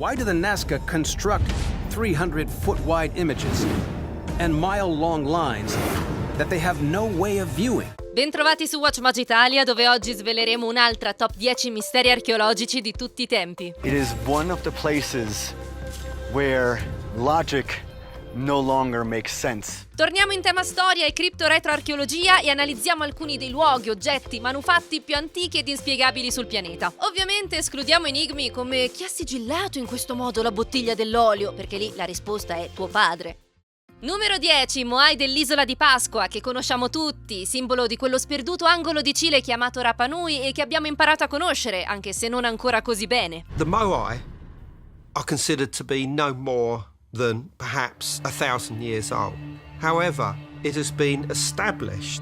Why do the Nazca construct 300-foot-wide images and mile-long lines that they have no way of viewing? Bentrovati su WatchMojo Italia, dove oggi sveleremo un'altra top 10 misteri archeologici di tutti i tempi. It is one of the places where logic no longer makes sense. Torniamo in tema storia e cripto-retro-archeologia e analizziamo alcuni dei luoghi, oggetti, manufatti più antichi ed inspiegabili sul pianeta. Ovviamente escludiamo enigmi come chi ha sigillato in questo modo la bottiglia dell'olio, perché lì la risposta è tuo padre. Numero 10, Moai dell'isola di Pasqua, che conosciamo tutti, simbolo di quello sperduto angolo di Cile chiamato Rapa Nui e che abbiamo imparato a conoscere, anche se non ancora così bene. The Moai are considered to be no more than perhaps 1,000 years old. However, it has been established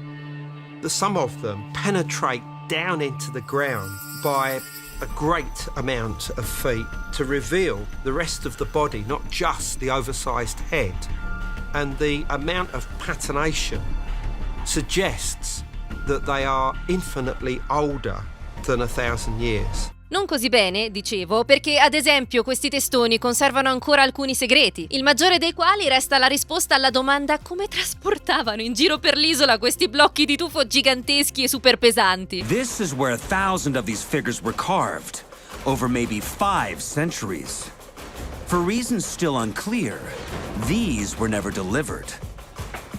that some of them penetrate down into the ground by a great amount of feet to reveal the rest of the body, not just the oversized head. And the amount of patination suggests that they are infinitely older than 1,000 years. Non così bene, dicevo, perché ad esempio questi testoni conservano ancora alcuni segreti, il maggiore dei quali resta la risposta alla domanda come trasportavano in giro per l'isola questi blocchi di tufo giganteschi e super pesanti. This is where 1,000 of these figures were carved, over maybe 5 centuries. For reasons still unclear, these were never delivered.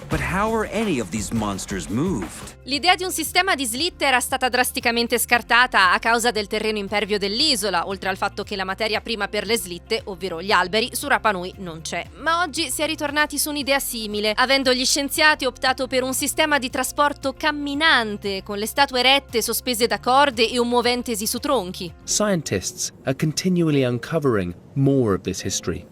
But how were any of these monsters moved? L'idea di un sistema di slitte era stata drasticamente scartata a causa del terreno impervio dell'isola, oltre al fatto che la materia prima per le slitte, ovvero gli alberi, su Rapa Nui non c'è. Ma oggi si è ritornati su un'idea simile, avendo gli scienziati optato per un sistema di trasporto camminante, con le statue erette sospese da corde e un muoventesi su tronchi. Scientists are continually uncovering more of this history.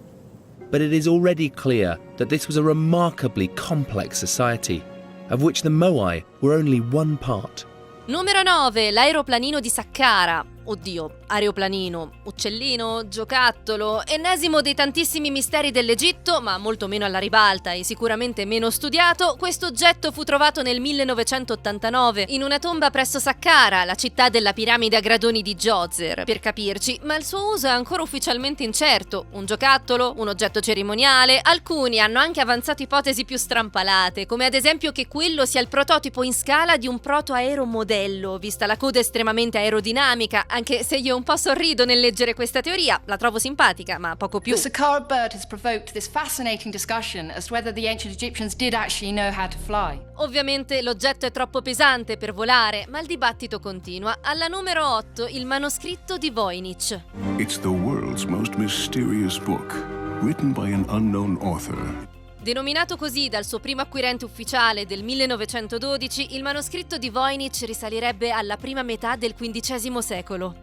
But it is already clear that this was a remarkably complex society, of which the Moai were only one part. Numero 9, l'aeroplanino di Saqqara. Oddio, aeroplanino, uccellino, giocattolo, ennesimo dei tantissimi misteri dell'Egitto, ma molto meno alla ribalta e sicuramente meno studiato. Questo oggetto fu trovato nel 1989 in una tomba presso Saqqara, la città della piramide a gradoni di Djoser, per capirci, ma il suo uso è ancora ufficialmente incerto. Un giocattolo, un oggetto cerimoniale, alcuni hanno anche avanzato ipotesi più strampalate, come ad esempio che quello sia il prototipo in scala di un proto-aeromodello, vista la coda estremamente aerodinamica, anche se io un po' sorrido nel leggere questa teoria, la trovo simpatica, ma poco più. The Saqqara bird has provoked this fascinating discussion as to whether the ancient Egyptians did actually know how to fly. Ovviamente l'oggetto è troppo pesante per volare, ma il dibattito continua. Alla numero 8, il manoscritto di Voynich. It's the world's most mysterious book, written by an unknown author. Denominato così dal suo primo acquirente ufficiale del 1912, il manoscritto di Voynich risalirebbe alla prima metà del XV secolo.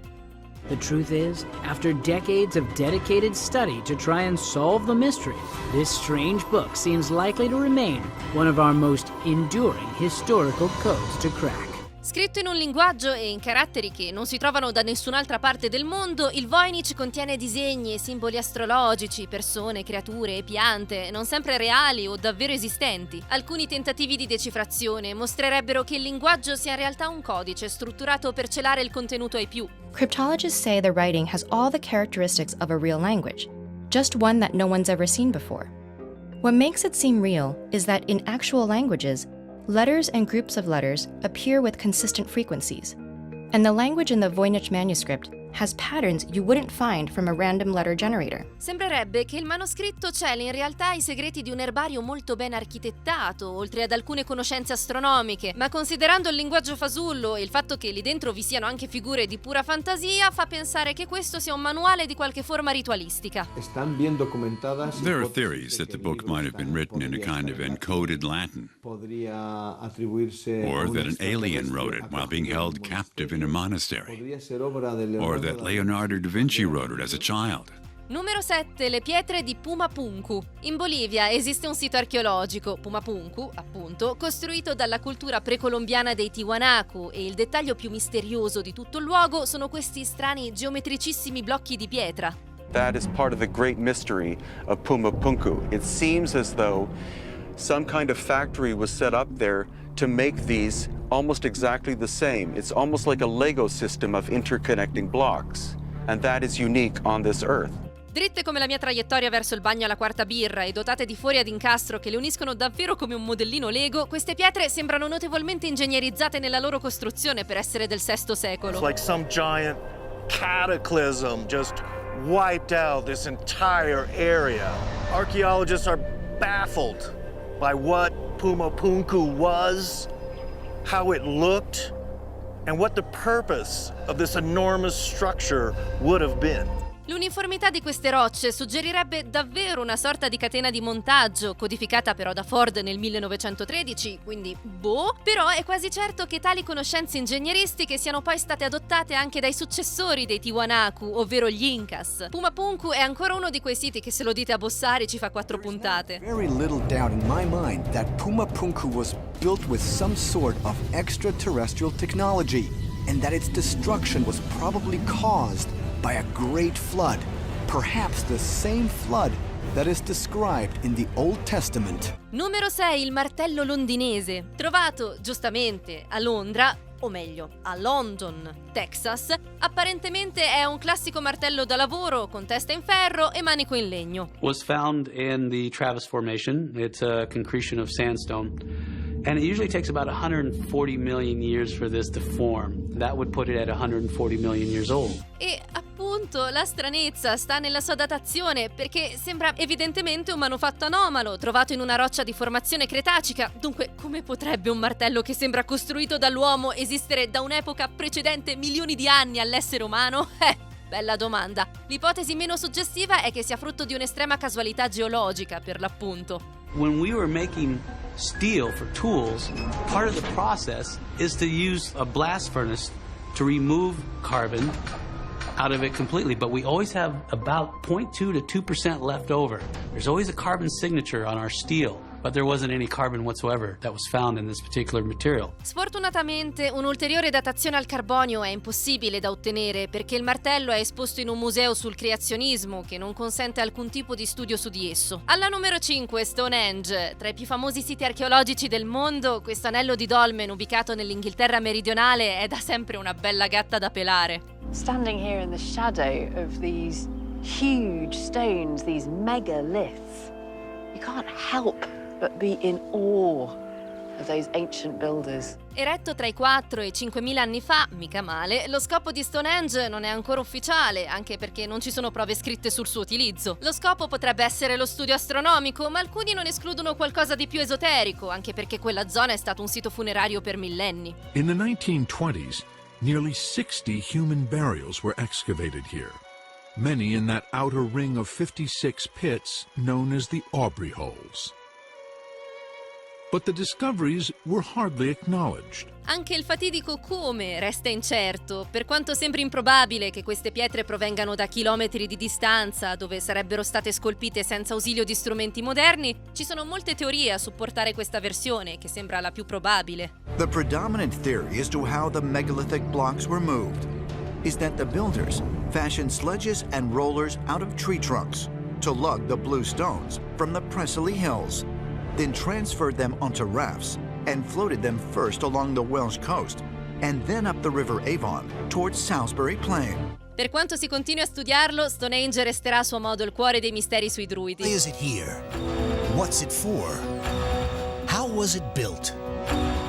The truth is, after decades of dedicated study to try and solve the mystery, this strange book seems likely to remain one of our most enduring historical codes to crack. Scritto in un linguaggio e in caratteri che non si trovano da nessun'altra parte del mondo, il Voynich contiene disegni e simboli astrologici, persone, creature e piante, non sempre reali o davvero esistenti. Alcuni tentativi di decifrazione mostrerebbero che il linguaggio sia in realtà un codice strutturato per celare il contenuto ai più. Cryptologists say the writing has all the characteristics of a real language, just one that no one's ever seen before. What makes it seem real is that in actual languages, letters and groups of letters appear with consistent frequencies, and the language in the Voynich manuscript has patterns you wouldn't find from a random letter generator. Sembrerebbe che il manoscritto celi in realtà i segreti di un erbario molto ben architettato, oltre ad alcune conoscenze astronomiche, ma considerando il linguaggio fasullo e il fatto che lì dentro vi siano anche figure di pura fantasia, fa pensare che questo sia un manuale di qualche forma ritualistica. There are theories that the book might have been written in a kind of encoded Latin, or that an alien wrote it while being held captive in a monastery, or that Leonardo da Vinci wrote it as a child. Numero 7, le pietre di Pumapunku. In Bolivia esiste un sito archeologico, Pumapunku, appunto, costruito dalla cultura precolombiana dei Tiwanaku, e il dettaglio più misterioso di tutto il luogo sono questi strani geometricissimi blocchi di pietra. That is part of the great mystery of Pumapunku. It seems as though some kind of factory was set up there to make these almost exactly the same. It's almost like a Lego system of interconnecting blocks, and that is unique on this earth. Dritte come la mia traiettoria verso il bagno alla quarta birra e dotate di fori ad incastro che le uniscono davvero come un modellino Lego, queste pietre sembrano notevolmente ingegnerizzate nella loro costruzione per essere del VI secolo. It's like some giant cataclysm just wiped out this entire area. Archaeologists are baffled by what Pumapunku was, how it looked, and what the purpose of this enormous structure would have been. L'uniformità di queste rocce suggerirebbe davvero una sorta di catena di montaggio, codificata però da Ford nel 1913, quindi però è quasi certo che tali conoscenze ingegneristiche siano poi state adottate anche dai successori dei Tiwanaku, ovvero gli Incas. Pumapunku è ancora uno di quei siti che se lo dite a Bossari ci fa 4 puntate. Very little doubt in my mind that Pumapunku was built with some sort of extraterrestrial technology, and that its destruction was probably caused by a great flood, perhaps the same flood that is described in the Old Testament. Numero 6, il martello londinese. Trovato, giustamente, a Londra, o meglio, a London, Texas, apparentemente è un classico martello da lavoro con testa in ferro e manico in legno. Was found in the Travis Formation. It's a concretion of sandstone. And it usually takes about 140 million years for this to form. That would put it at 140 million years old. E appunto la stranezza sta nella sua datazione, perché sembra evidentemente un manufatto anomalo, trovato in una roccia di formazione cretacica. Dunque, come potrebbe un martello che sembra costruito dall'uomo esistere da un'epoca precedente milioni di anni all'essere umano? Bella domanda. L'ipotesi meno suggestiva è che sia frutto di un'estrema casualità geologica, per l'appunto. When we were making steel for tools, part of the process is to use a blast furnace to remove carbon out of it completely, but we always have about 0.2 to 2% left over. There's always a carbon signature on our steel, but there wasn't any carbon whatsoever that was found in this particular material. Sfortunatamente un'ulteriore datazione al carbonio è impossibile da ottenere, perché il martello è esposto in un museo sul creazionismo che non consente alcun tipo di studio su di esso. Alla numero 5, Stonehenge. Tra i più famosi siti archeologici del mondo, questo anello di dolmen ubicato nell'Inghilterra meridionale è da sempre una bella gatta da pelare. Standing here in the shadow of these huge stones, these megaliths, you can't help but be in awe of those ancient builders. Eretto tra i 4 e i 5.000 anni fa, mica male, lo scopo di Stonehenge non è ancora ufficiale, anche perché non ci sono prove scritte sul suo utilizzo. Lo scopo potrebbe essere lo studio astronomico, ma alcuni non escludono qualcosa di più esoterico, anche perché quella zona è stato un sito funerario per millenni. In the 1920s, nearly 60 human burials were excavated here, many in that outer ring of 56 pits known as the Aubrey Holes. But the discoveries were hardly acknowledged. Anche il fatidico come resta incerto, per quanto sembri improbabile che queste pietre provengano da chilometri di distanza, dove sarebbero state scolpite senza ausilio di strumenti moderni. Ci sono molte teorie a supportare questa versione, che sembra la più probabile. The predominant theory as to how the megalithic blocks were moved is that the builders fashioned sledges and rollers out of tree trunks to lug the blue stones from the Preseli Hills, then transferred them onto rafts and floated them first along the Welsh coast and then up the River Avon towards Salisbury Plain. Per quanto si continui a studiarlo, Stonehenge resterà a suo modo il cuore dei misteri sui druidi. Why is it here? What's it for? How was it built?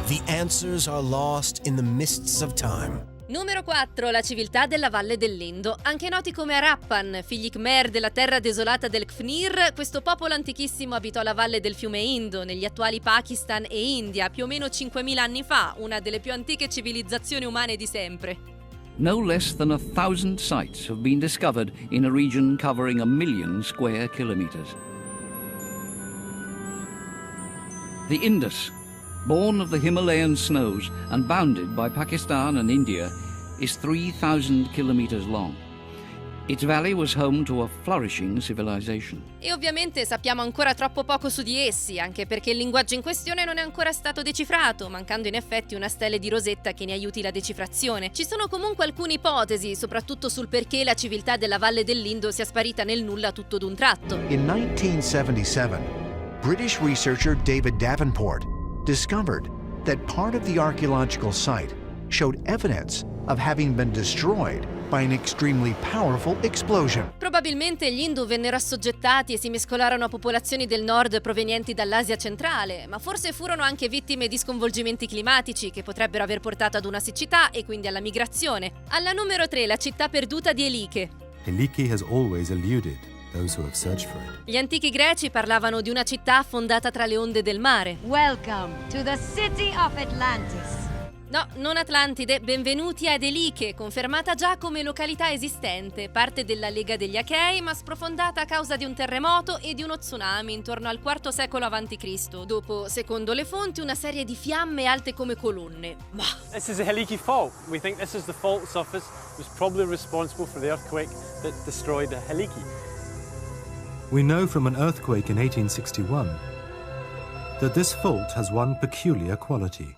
The answers are lost in the mists of time. Numero 4, la civiltà della Valle dell'Indo. Anche noti come Harappan, figli Khmer della terra desolata del Kfnir, questo popolo antichissimo abitò la valle del fiume Indo, negli attuali Pakistan e India, più o meno 5.000 anni fa, una delle più antiche civilizzazioni umane di sempre. No less than 1,000 sites have been discovered in a region covering 1 million square kilometers. The Indus, born of the Himalayan snows and bounded by Pakistan and India, is 3,000 kilometers long. Its valley was home to a flourishing civilization. E ovviamente sappiamo ancora troppo poco su di essi, anche perché il linguaggio in questione non è ancora stato decifrato, mancando in effetti una stele di rosetta che ne aiuti la decifrazione. Ci sono comunque alcune ipotesi, soprattutto sul perché la civiltà della Valle dell'Indo sia sparita nel nulla tutto d'un tratto. In 1977, British researcher David Davenport discovered that part of the archaeological site showed evidence of having been destroyed by an extremely powerful explosion. Probabilmente gli Indo vennero assoggettati e si mescolarono a popolazioni del nord provenienti dall'Asia centrale, ma forse furono anche vittime di sconvolgimenti climatici che potrebbero aver portato ad una siccità e quindi alla migrazione. Alla numero 3, la città perduta di Eliche. Eliche has always eluded those who have searched for it. Gli antichi greci parlavano di una città affondata tra le onde del mare. Welcome to the city of Atlantis. No, non Atlantide, benvenuti ad Eliche, confermata già come località esistente, parte della Lega degli Achei, ma sprofondata a causa di un terremoto e di uno tsunami intorno al IV secolo a.C. Dopo, secondo le fonti, una serie di fiamme alte come colonne. Ma This is a Helike fault. We think this is the fault surface was probably responsible for the earthquake that destroyed the Helike. We know from an earthquake in 1861 that this fault has one peculiar quality.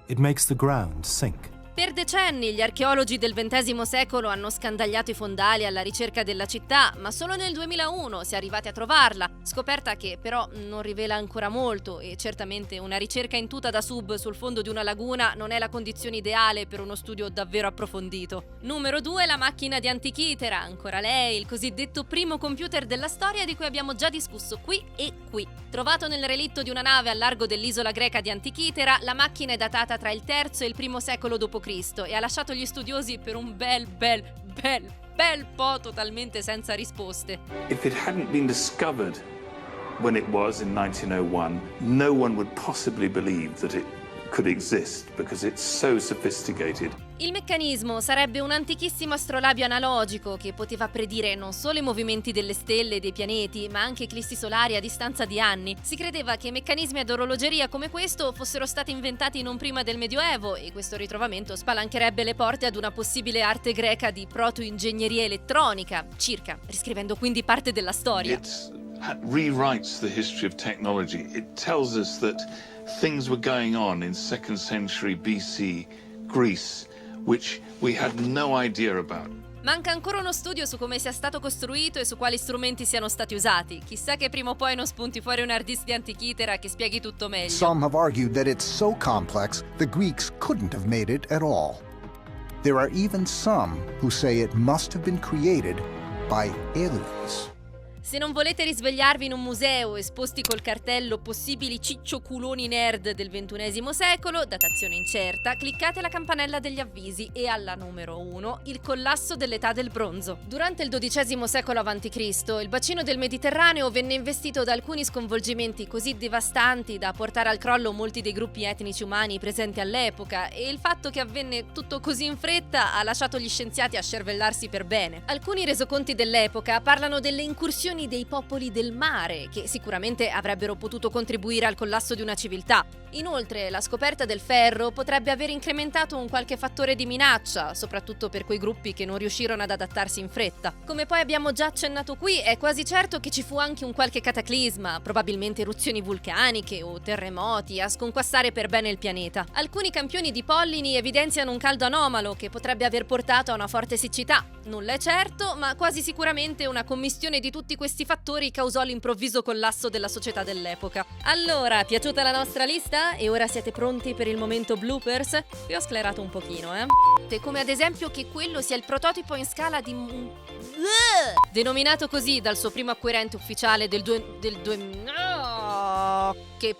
It makes the ground sink. per decenni gli archeologi del XX secolo hanno scandagliato i fondali alla ricerca della città, ma solo nel 2001 si è arrivati a trovarla, scoperta che però non rivela ancora molto e certamente una ricerca in tuta da sub sul fondo di una laguna non è la condizione ideale per uno studio davvero approfondito. Numero 2, la macchina di Antichitera, ancora lei, il cosiddetto primo computer della storia di cui abbiamo già discusso qui e qui. Trovato nel relitto di una nave al largo dell'isola greca di Antichitera, la macchina è datata tra il III e il I secolo d.C. e ha lasciato gli studiosi per un bel po' totalmente senza risposte. If it hadn't been discovered when it was in 1901, no one would possibly believe that it could exist because it's so sophisticated. Il meccanismo sarebbe un antichissimo astrolabio analogico che poteva predire non solo i movimenti delle stelle e dei pianeti, ma anche eclissi solari a distanza di anni. Si credeva che meccanismi ad orologeria come questo fossero stati inventati non prima del Medioevo e questo ritrovamento spalancherebbe le porte ad una possibile arte greca di proto-ingegneria elettronica, circa, riscrivendo quindi parte della storia. It rewrites the history of technology. It tells us that things were going on in 2nd century BC Greece which we had no idea about. Manca ancora uno studio su come sia stato costruito e su quali strumenti siano stati usati. Chissà che prima o poi non spunti fuori un hard disk di Antichitera che spieghi tutto meglio. Some have argued that it's so complex the Greeks couldn't have made it at all. There are even some who say it must have been created by aliens. Se non volete risvegliarvi in un museo esposti col cartello possibili ciccioculoni nerd del XXI secolo, datazione incerta, cliccate la campanella degli avvisi e alla numero 1, il collasso dell'età del bronzo. Durante il XII secolo a.C., il bacino del Mediterraneo venne investito da alcuni sconvolgimenti così devastanti da portare al crollo molti dei gruppi etnici umani presenti all'epoca e il fatto che avvenne tutto così in fretta ha lasciato gli scienziati a scervellarsi per bene. Alcuni resoconti dell'epoca parlano delle incursioni dei popoli del mare, che sicuramente avrebbero potuto contribuire al collasso di una civiltà. Inoltre, la scoperta del ferro potrebbe aver incrementato un qualche fattore di minaccia, soprattutto per quei gruppi che non riuscirono ad adattarsi in fretta. Come poi abbiamo già accennato qui, è quasi certo che ci fu anche un qualche cataclisma, probabilmente eruzioni vulcaniche o terremoti, a sconquassare per bene il pianeta. Alcuni campioni di pollini evidenziano un caldo anomalo che potrebbe aver portato a una forte siccità. Nulla è certo, ma quasi sicuramente una commistione di tutti questi fattori causò l'improvviso collasso della società dell'epoca. Allora, piaciuta la nostra lista? E ora siete pronti per il momento bloopers? Vi ho sclerato un pochino, come ad esempio che quello sia il prototipo in scala di... denominato così dal suo primo acquirente ufficiale che